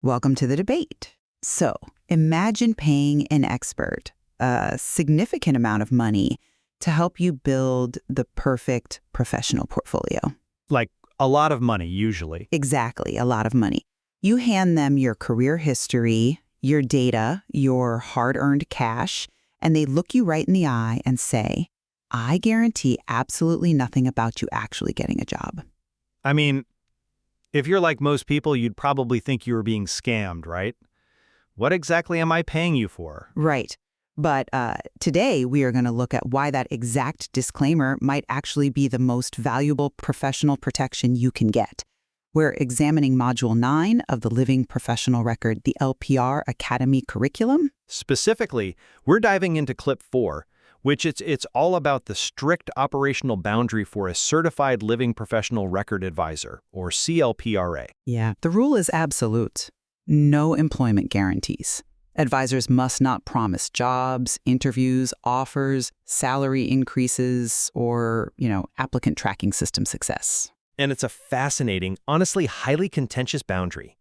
Welcome to the debate. So, imagine paying an expert a significant amount of money to help you build the perfect professional portfolio. Like a lot of money, usually. Exactly, a lot of money. You hand them your career history, your data, your hard-earned cash, and they look you right in the eye and say, I guarantee absolutely nothing about you actually getting a job. I mean, if you're like most people, you'd probably think you were being scammed, right? What exactly am I paying you for? Right. But today, we are going to look at why that exact disclaimer might actually be the most valuable professional protection you can get. We're examining Module 9 of the Living Professional Record, the LPR Academy curriculum. Specifically, we're diving into Clip 4, which it's all about the strict operational boundary for a Certified Living Professional Record Advisor, or CLPRA. Yeah. The rule is absolute. No employment guarantees. Advisors must not promise jobs, interviews, offers, salary increases, or, applicant tracking system success. And it's a fascinating, honestly highly contentious boundary.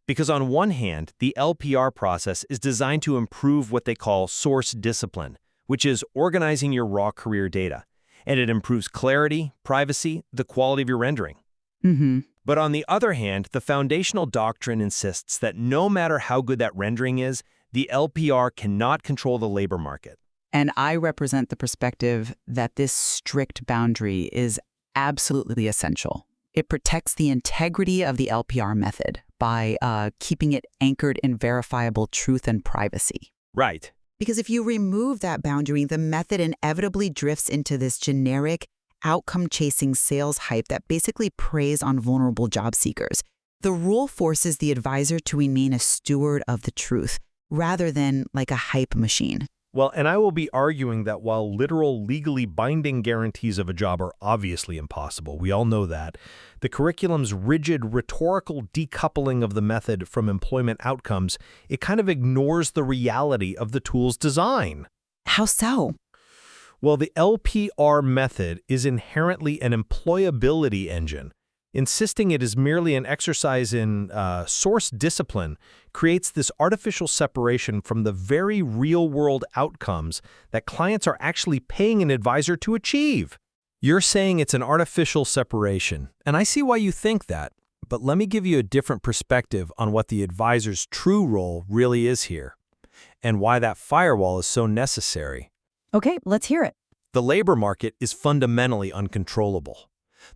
Because on one hand, the LPR process is designed to improve what they call source discipline, which is organizing your raw career data. And it improves clarity, privacy, the quality of your rendering. Mm-hmm. But on the other hand, the foundational doctrine insists that no matter how good that rendering is, the LPR cannot control the labor market. And I represent the perspective that this strict boundary is absolutely essential. It protects the integrity of the LPR method by keeping it anchored in verifiable truth and privacy. Right. Because if you remove that boundary, the method inevitably drifts into this generic, outcome-chasing sales hype that basically preys on vulnerable job seekers. The rule forces the advisor to remain a steward of the truth, rather than like a hype machine. Well, and I will be arguing that while literal, legally binding guarantees of a job are obviously impossible, we all know that, the curriculum's rigid rhetorical decoupling of the method from employment outcomes, it kind of ignores the reality of the tool's design. How so? Well, the LPR method is inherently an employability engine. Insisting it is merely an exercise in source discipline creates this artificial separation from the very real-world outcomes that clients are actually paying an advisor to achieve. You're saying it's an artificial separation, and I see why you think that, but let me give you a different perspective on what the advisor's true role really is here, and why that firewall is so necessary. Okay, let's hear it. The labor market is fundamentally uncontrollable.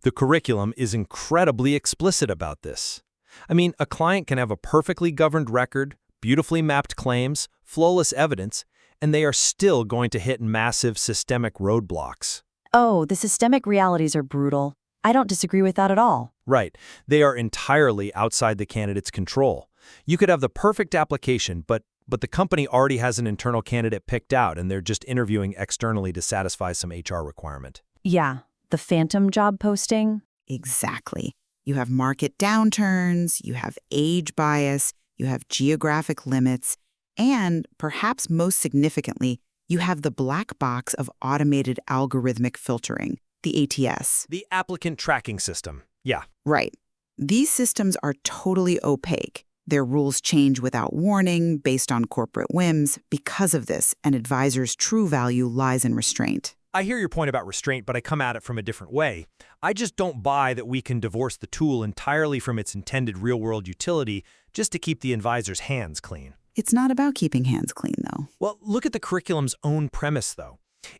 The curriculum is incredibly explicit about this. I mean, a client can have a perfectly governed record, beautifully mapped claims, flawless evidence, and they are still going to hit massive systemic roadblocks. Oh, the systemic realities are brutal. I don't disagree with that at all. Right. They are entirely outside the candidate's control. You could have the perfect application, but the company already has an internal candidate picked out, and they're just interviewing externally to satisfy some HR requirement. Yeah. The phantom job posting? Exactly. You have market downturns, you have age bias, you have geographic limits, and perhaps most significantly, you have the black box of automated algorithmic filtering, the ATS. The applicant tracking system. Yeah. Right. These systems are totally opaque. Their rules change without warning based on corporate whims. Because of this, an advisor's true value lies in restraint. I hear your point about restraint, but I come at it from a different way. I just don't buy that we can divorce the tool entirely from its intended real-world utility just to keep the advisor's hands clean. It's not about keeping hands clean, though. Well, look at the curriculum's own premise, though.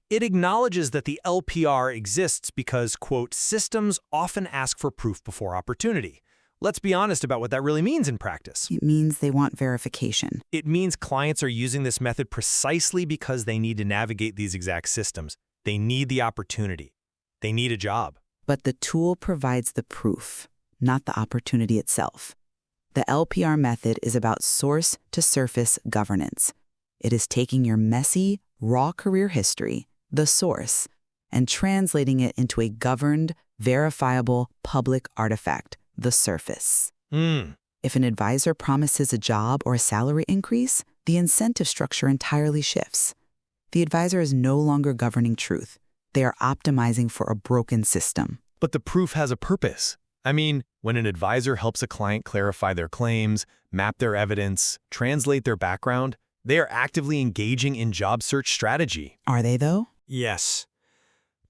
It acknowledges that the LPR exists because, quote, systems often ask for proof before opportunity. Let's be honest about what that really means in practice. It means they want verification. It means clients are using this method precisely because they need to navigate these exact systems. They need the opportunity. They need a job. But the tool provides the proof, not the opportunity itself. The LPR method is about source-to-surface governance. It is taking your messy, raw career history, the source, and translating it into a governed, verifiable public artifact, the surface. If an advisor promises a job or a salary increase, the incentive structure entirely shifts. The advisor is no longer governing truth. They are optimizing for a broken system. But the proof has a purpose. I mean, When an advisor helps a client clarify their claims, map their evidence, translate their background, they are actively engaging in job search strategy. Are they, though? Yes.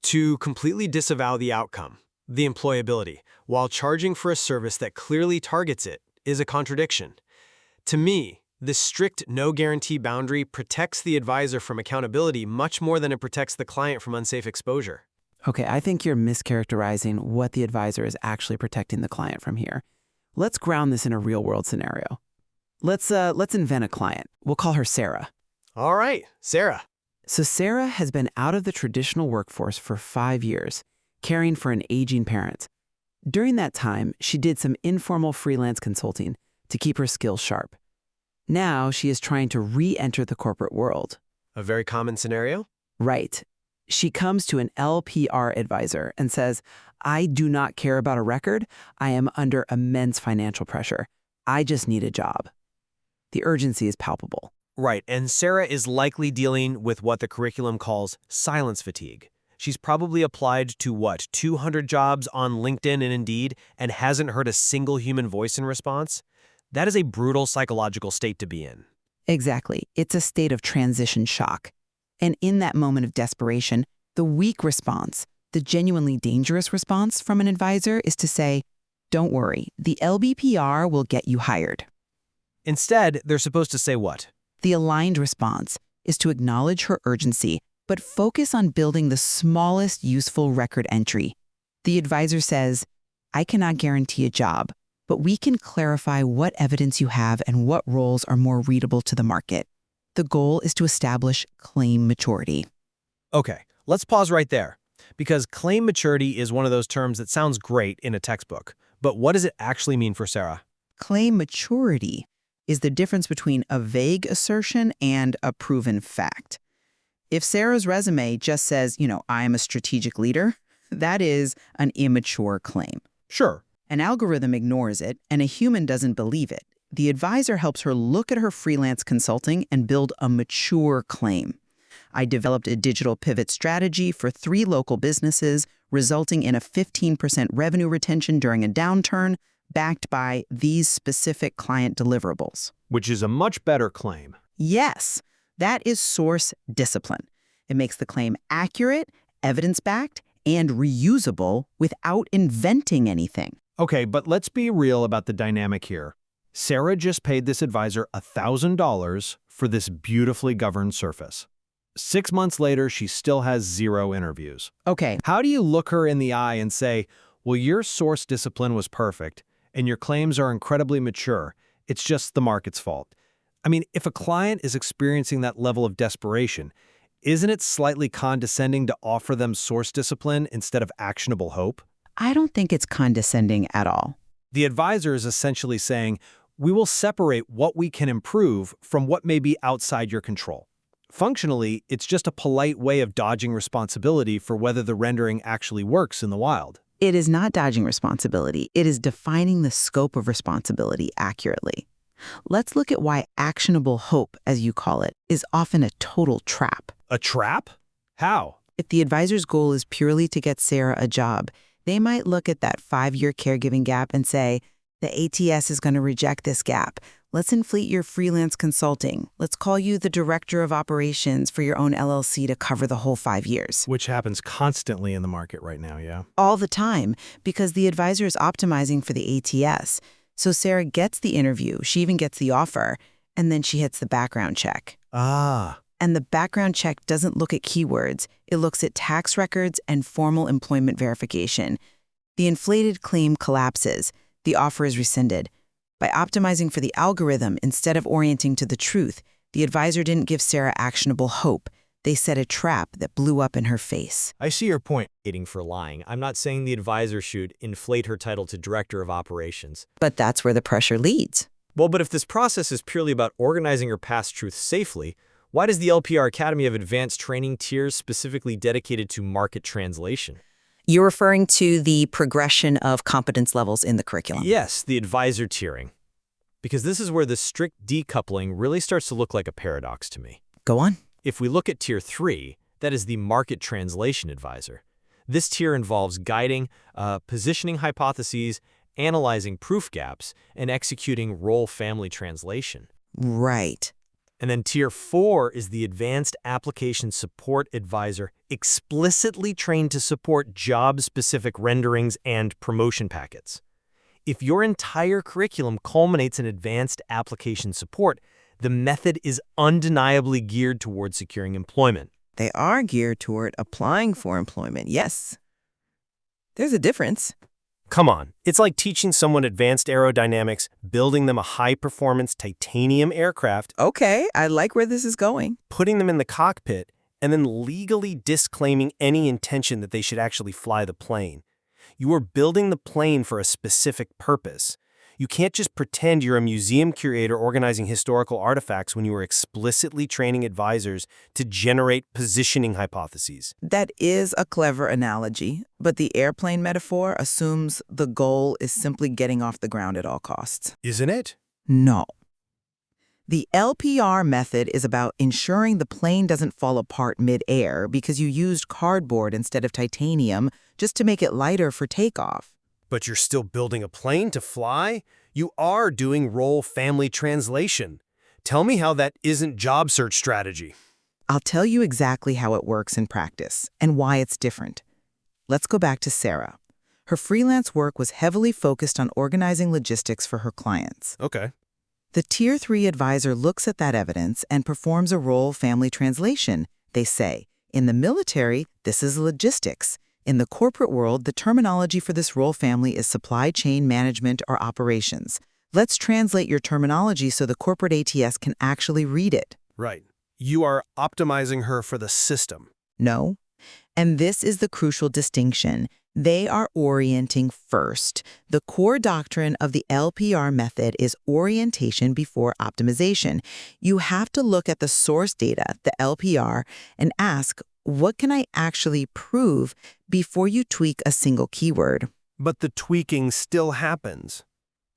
To completely disavow the outcome, the employability, while charging for a service that clearly targets it, is a contradiction. To me, this strict no-guarantee boundary protects the advisor from accountability much more than it protects the client from unsafe exposure. Okay, I think you're mischaracterizing what the advisor is actually protecting the client from here. Let's ground this in a real-world scenario. Let's invent a client. We'll call her Sarah. All right, Sarah. So Sarah has been out of the traditional workforce for 5 years, caring for an aging parent. During that time, she did some informal freelance consulting to keep her skills sharp. Now she is trying to re-enter the corporate world. A very common scenario? Right. She comes to an LPR advisor and says, I do not care about a record. I am under immense financial pressure. I just need a job. The urgency is palpable. Right, and Sarah is likely dealing with what the curriculum calls silence fatigue. She's probably applied to, 200 jobs on LinkedIn and Indeed and hasn't heard a single human voice in response? That is a brutal psychological state to be in. Exactly. It's a state of transition shock. And in that moment of desperation, the weak response, the genuinely dangerous response from an advisor is to say, don't worry, the LBPR will get you hired. Instead, they're supposed to say what? The aligned response is to acknowledge her urgency, but focus on building the smallest useful record entry. The advisor says, I cannot guarantee a job, but we can clarify what evidence you have and what roles are more readable to the market. The goal is to establish claim maturity. Okay, let's pause right there, because claim maturity is one of those terms that sounds great in a textbook. But what does it actually mean for Sarah? Claim maturity is the difference between a vague assertion and a proven fact. If Sarah's resume just says, I am a strategic leader, that is an immature claim. Sure. An algorithm ignores it, and a human doesn't believe it. The advisor helps her look at her freelance consulting and build a mature claim. I developed a digital pivot strategy for 3 local businesses, resulting in a 15% revenue retention during a downturn, backed by these specific client deliverables. Which is a much better claim. Yes, that is source discipline. It makes the claim accurate, evidence-backed, and reusable without inventing anything. Okay, but let's be real about the dynamic here. Sarah just paid this advisor $1,000 for this beautifully governed surface. 6 months later, she still has 0 interviews. Okay, How do you look her in the eye and say, well, your source discipline was perfect, and your claims are incredibly mature. It's just the market's fault. I mean, if a client is experiencing that level of desperation, isn't it slightly condescending to offer them source discipline instead of actionable hope? I don't think it's condescending at all. The advisor is essentially saying, we will separate what we can improve from what may be outside your control. Functionally, it's just a polite way of dodging responsibility for whether the rendering actually works in the wild. It is not dodging responsibility. It is defining the scope of responsibility accurately. Let's look at why actionable hope, as you call it, is often a total trap. A trap? How? If the advisor's goal is purely to get Sarah a job, they might look at that 5-year caregiving gap and say, the ATS is going to reject this gap. Let's inflate your freelance consulting. Let's call you the director of operations for your own LLC to cover the whole 5 years. Which happens constantly in the market right now, yeah? All the time, because the advisor is optimizing for the ATS. So Sarah gets the interview, she even gets the offer, and then she hits the background check. Ah. And the background check doesn't look at keywords. It looks at tax records and formal employment verification. The inflated claim collapses. The offer is rescinded. By optimizing for the algorithm instead of orienting to the truth, the advisor didn't give Sarah actionable hope. They set a trap that blew up in her face. I see your point, for lying. I'm not saying the advisor should inflate her title to Director of Operations. But that's where the pressure leads. Well, but if this process is purely about organizing her past truth safely, why does the LPR Academy have advanced training tiers specifically dedicated to market translation? You're referring to the progression of competence levels in the curriculum. Yes, the advisor tiering. Because this is where the strict decoupling really starts to look like a paradox to me. Go on. If we look at Tier 3, that is the Market Translation Advisor. This tier involves guiding, positioning hypotheses, analyzing proof gaps, and executing role-family translation. Right. And then Tier 4 is the Advanced Application Support Advisor, explicitly trained to support job-specific renderings and promotion packets. If your entire curriculum culminates in advanced application support, the method is undeniably geared toward securing employment. They are geared toward applying for employment, yes. There's a difference. Come on, it's like teaching someone advanced aerodynamics, building them a high-performance titanium aircraft, Okay, I like where this is going. putting them in the cockpit, and then legally disclaiming any intention that they should actually fly the plane. You are building the plane for a specific purpose. You can't just pretend you're a museum curator organizing historical artifacts when you are explicitly training advisors to generate positioning hypotheses. That is a clever analogy, but the airplane metaphor assumes the goal is simply getting off the ground at all costs. Isn't it? No. The LPR method is about ensuring the plane doesn't fall apart mid-air because you used cardboard instead of titanium just to make it lighter for takeoff. But you're still building a plane to fly? You are doing role-family translation. Tell me how that isn't job search strategy. I'll tell you exactly how it works in practice and why it's different. Let's go back to Sarah. Her freelance work was heavily focused on organizing logistics for her clients. Okay. The Tier 3 advisor looks at that evidence and performs a role-family translation. They say, in the military, this is logistics. In the corporate world, the terminology for this role family is supply chain management or operations. Let's translate your terminology so the corporate ATS can actually read it. Right. You are optimizing her for the system. No. And this is the crucial distinction. They are orienting first. The core doctrine of the LPR method is orientation before optimization. You have to look at the source data, the LPR, and ask, what can I actually prove before you tweak a single keyword? But the tweaking still happens.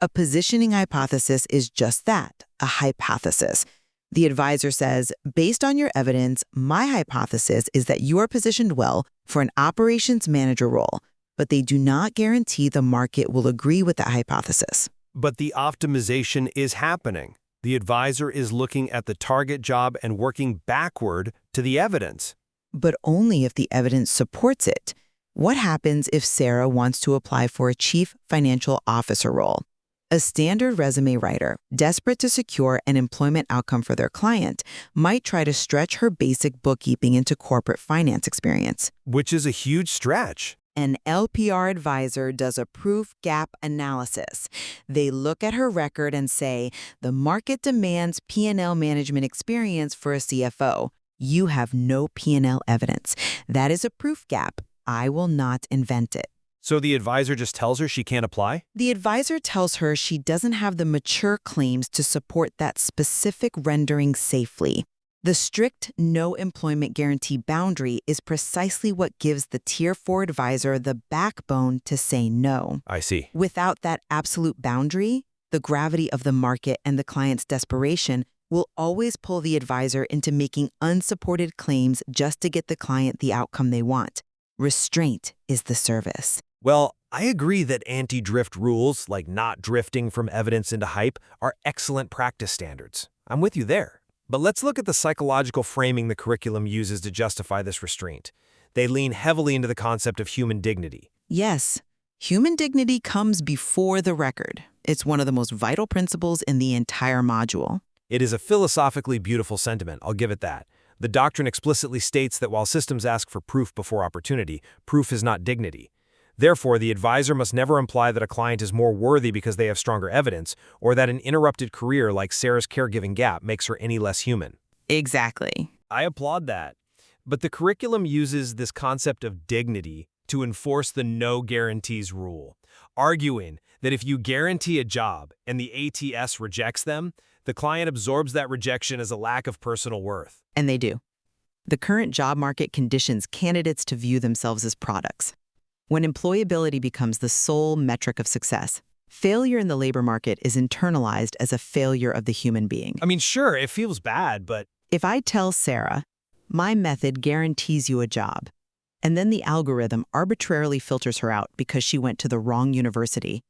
A positioning hypothesis is just that, a hypothesis. The advisor says, based on your evidence, my hypothesis is that you are positioned well for an operations manager role, but they do not guarantee the market will agree with that hypothesis. But the optimization is happening. The advisor is looking at the target job and working backward to the evidence. But only if the evidence supports it. What happens if Sarah wants to apply for a chief financial officer role? A standard resume writer, desperate to secure an employment outcome for their client, might try to stretch her basic bookkeeping into corporate finance experience. Which is a huge stretch. An LPR advisor does a proof gap analysis. They look at her record and say, the market demands P&L management experience for a CFO. You have no P&L evidence. That is a proof gap. I will not invent it. So the advisor just tells her she can't apply? The advisor tells her she doesn't have the mature claims to support that specific rendering safely. The strict no employment guarantee boundary is precisely what gives the Tier 4 advisor the backbone to say no. I see. Without that absolute boundary, the gravity of the market and the client's desperation will always pull the advisor into making unsupported claims just to get the client the outcome they want. Restraint is the service. Well, I agree that anti-drift rules, like not drifting from evidence into hype, are excellent practice standards. I'm with you there. But let's look at the psychological framing the curriculum uses to justify this restraint. They lean heavily into the concept of human dignity. Yes, human dignity comes before the record. It's one of the most vital principles in the entire module. It is a philosophically beautiful sentiment, I'll give it that. The doctrine explicitly states that while systems ask for proof before opportunity, proof is not dignity. Therefore, the advisor must never imply that a client is more worthy because they have stronger evidence, or that an interrupted career like Sarah's caregiving gap makes her any less human. Exactly. I applaud that. But the curriculum uses this concept of dignity to enforce the no guarantees rule, arguing that if you guarantee a job and the ATS rejects them, the client absorbs that rejection as a lack of personal worth. And they do. The current job market conditions candidates to view themselves as products. When employability becomes the sole metric of success, failure in the labor market is internalized as a failure of the human being. I mean, sure, it feels bad, but If I tell Sarah, my method guarantees you a job, and then the algorithm arbitrarily filters her out because she went to the wrong university,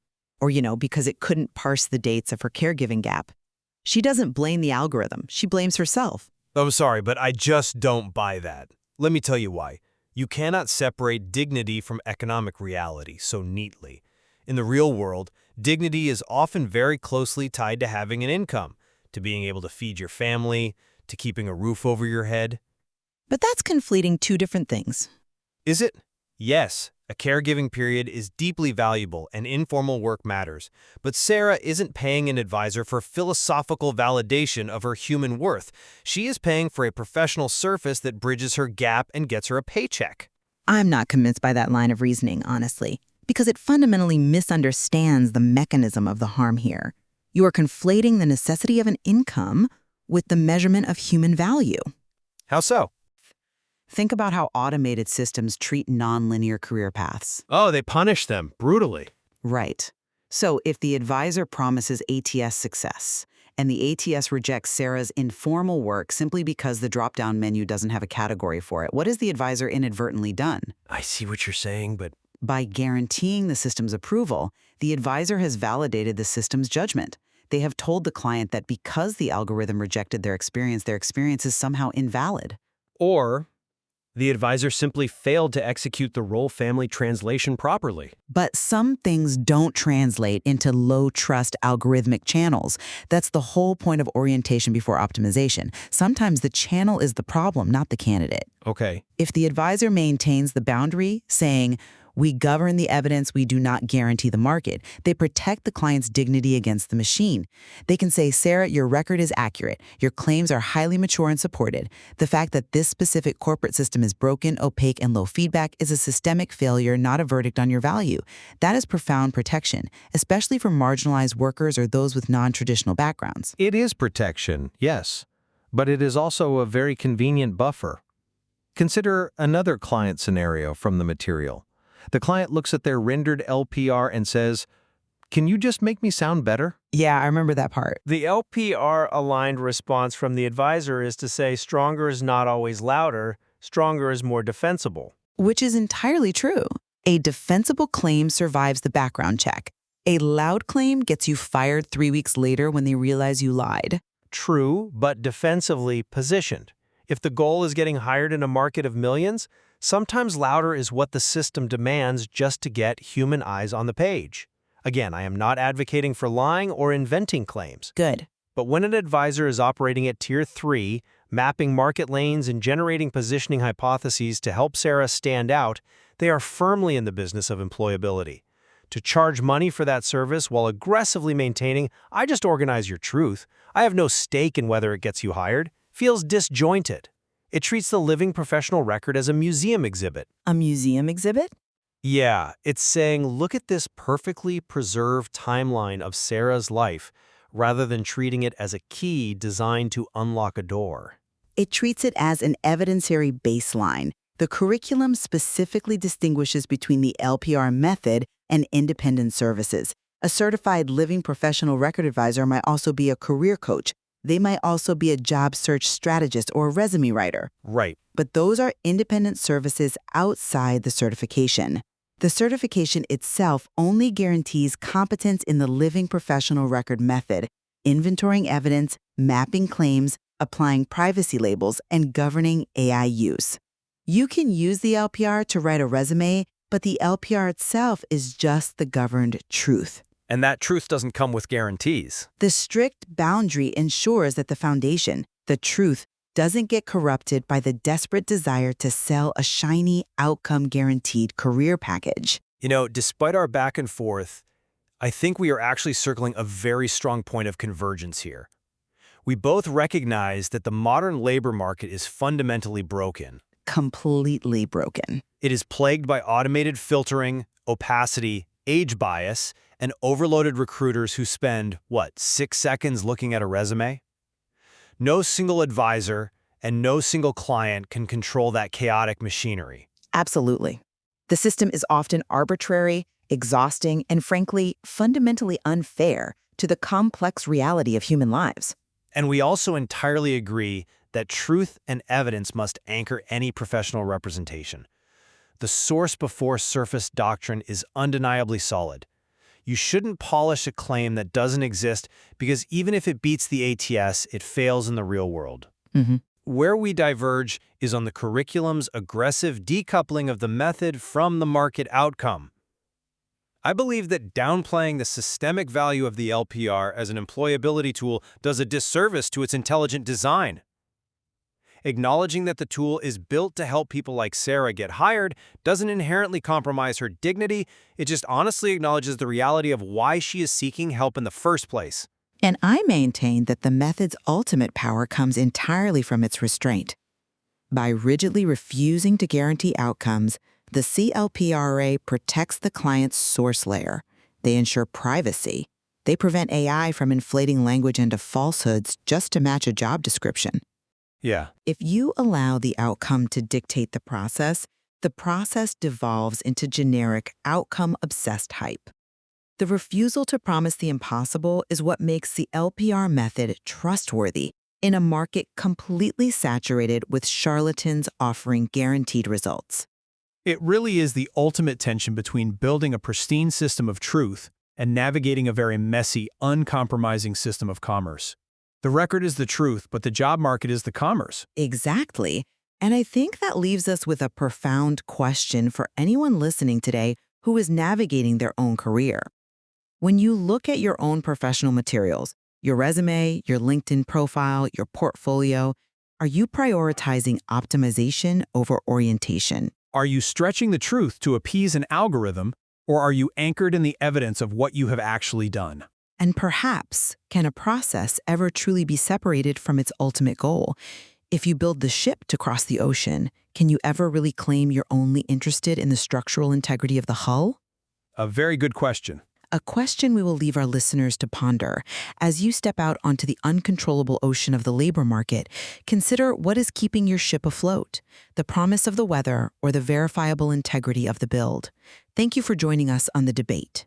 or, because it couldn't parse the dates of her caregiving gap. She doesn't blame the algorithm. She blames herself. I'm sorry, but I just don't buy that. Let me tell you why. You cannot separate dignity from economic reality so neatly. In the real world, dignity is often very closely tied to having an income, to being able to feed your family, to keeping a roof over your head. But that's conflating two different things. Is it? Yes, a caregiving period is deeply valuable and informal work matters, but Sarah isn't paying an advisor for philosophical validation of her human worth. She is paying for a professional service that bridges her gap and gets her a paycheck. I'm not convinced by that line of reasoning, honestly, because it fundamentally misunderstands the mechanism of the harm here. You are conflating the necessity of an income with the measurement of human value. How so? Think about how automated systems treat nonlinear career paths. Oh, they punish them brutally. Right. So if the advisor promises ATS success, and the ATS rejects Sarah's informal work simply because the drop-down menu doesn't have a category for it, what has the advisor inadvertently done? I see what you're saying, but By guaranteeing the system's approval, the advisor has validated the system's judgment. They have told the client that because the algorithm rejected their experience is somehow invalid. Or the advisor simply failed to execute the role-family translation properly. But some things don't translate into low-trust algorithmic channels. That's the whole point of orientation before optimization. Sometimes the channel is the problem, not the candidate. Okay. If the advisor maintains the boundary, saying, "We govern the evidence, we do not guarantee the market," they protect the client's dignity against the machine. They can say, "Sarah, your record is accurate. Your claims are highly mature and supported. The fact that this specific corporate system is broken, opaque, and low feedback is a systemic failure, not a verdict on your value." That is profound protection, especially for marginalized workers or those with non-traditional backgrounds. It is protection, yes, but it is also a very convenient buffer. Consider another client scenario from the material. The client looks at their rendered LPR and says, "Can you just make me sound better?" Yeah, I remember that part. The LPR-aligned response from the advisor is to say stronger is not always louder, stronger is more defensible. Which is entirely true. A defensible claim survives the background check. A loud claim gets you fired 3 weeks later when they realize you lied. True, but defensively positioned. If the goal is getting hired in a market of millions, sometimes louder is what the system demands just to get human eyes on the page. Again, I am not advocating for lying or inventing claims. Good. But when an advisor is operating at Tier 3, mapping market lanes and generating positioning hypotheses to help Sarah stand out, they are firmly in the business of employability. To charge money for that service while aggressively maintaining, "I just organize your truth, I have no stake in whether it gets you hired," feels disjointed. It treats the living professional record as a museum exhibit. A museum exhibit? Yeah, it's saying, look at this perfectly preserved timeline of Sarah's life, rather than treating it as a key designed to unlock a door. It treats it as an evidentiary baseline. The curriculum specifically distinguishes between the LPR method and independent services. A certified living professional record advisor might also be a career coach. They might also be a job search strategist or a resume writer. Right. But those are independent services outside the certification. The certification itself only guarantees competence in the living professional record method, inventorying evidence, mapping claims, applying privacy labels, and governing AI use. You can use the LPR to write a resume, but the LPR itself is just the governed truth. And that truth doesn't come with guarantees. The strict boundary ensures that the foundation, the truth, doesn't get corrupted by the desperate desire to sell a shiny, outcome-guaranteed career package. You know, despite our back and forth, I think we are actually circling a very strong point of convergence here. We both recognize that the modern labor market is fundamentally broken. Completely broken. It is plagued by automated filtering, opacity, age bias, and overloaded recruiters who spend, 6 seconds looking at a resume? No single advisor and no single client can control that chaotic machinery. Absolutely. The system is often arbitrary, exhausting, and frankly, fundamentally unfair to the complex reality of human lives. And we also entirely agree that truth and evidence must anchor any professional representation. The source before surface doctrine is undeniably solid. You shouldn't polish a claim that doesn't exist because even if it beats the ATS, it fails in the real world. Where we diverge is on the curriculum's aggressive decoupling of the method from the market outcome. I believe that downplaying the systemic value of the LPR as an employability tool does a disservice to its intelligent design. Acknowledging that the tool is built to help people like Sarah get hired doesn't inherently compromise her dignity, it just honestly acknowledges the reality of why she is seeking help in the first place. And I maintain that the method's ultimate power comes entirely from its restraint. By rigidly refusing to guarantee outcomes, the CLPRA protects the client's source layer. They ensure privacy. They prevent AI from inflating language into falsehoods just to match a job description. Yeah. If you allow the outcome to dictate the process devolves into generic, outcome-obsessed hype. The refusal to promise the impossible is what makes the LPR method trustworthy in a market completely saturated with charlatans offering guaranteed results. It really is the ultimate tension between building a pristine system of truth and navigating a very messy, uncompromising system of commerce. The record is the truth, but the job market is the commerce. Exactly. And I think that leaves us with a profound question for anyone listening today who is navigating their own career. When you look at your own professional materials, your resume, your LinkedIn profile, your portfolio, are you prioritizing optimization over orientation? Are you stretching the truth to appease an algorithm, or are you anchored in the evidence of what you have actually done? And perhaps, can a process ever truly be separated from its ultimate goal? If you build the ship to cross the ocean, can you ever really claim you're only interested in the structural integrity of the hull? A very good question. A question we will leave our listeners to ponder. As you step out onto the uncontrollable ocean of the labor market, consider what is keeping your ship afloat, the promise of the weather or the verifiable integrity of the build. Thank you for joining us on The Debate.